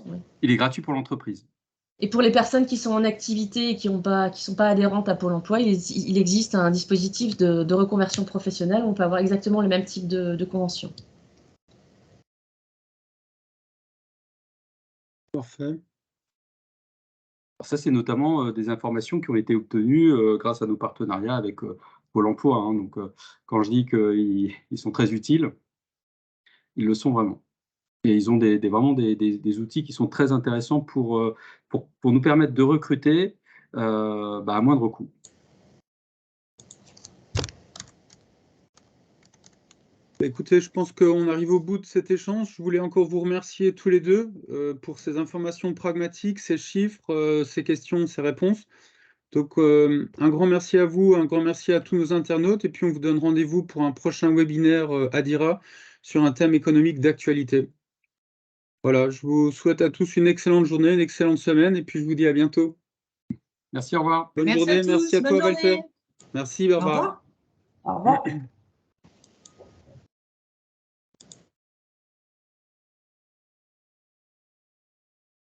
Oui. Il est gratuit pour l'entreprise. Et pour les personnes qui sont en activité et qui sont pas adhérentes à Pôle emploi, il existe un dispositif de reconversion professionnelle où on peut avoir exactement le même type de convention. Parfait. Alors ça, c'est notamment des informations qui ont été obtenues grâce à nos partenariats avec Pôle emploi. Hein. Donc, quand je dis qu'ils sont très utiles, ils le sont vraiment. Et ils ont vraiment des outils qui sont très intéressants pour nous permettre de recruter à moindre coût. Écoutez, je pense qu'on arrive au bout de cet échange. Je voulais encore vous remercier tous les deux pour ces informations pragmatiques, ces chiffres, ces questions, ces réponses. Donc, un grand merci à vous, un grand merci à tous nos internautes, et puis on vous donne rendez-vous pour un prochain webinaire Adira sur un thème économique d'actualité. Voilà, je vous souhaite à tous une excellente journée, une excellente semaine, et puis je vous dis à bientôt. Merci, au revoir. Bonne journée, merci à toi, Walter. Merci, Barbara. Au revoir. Au revoir.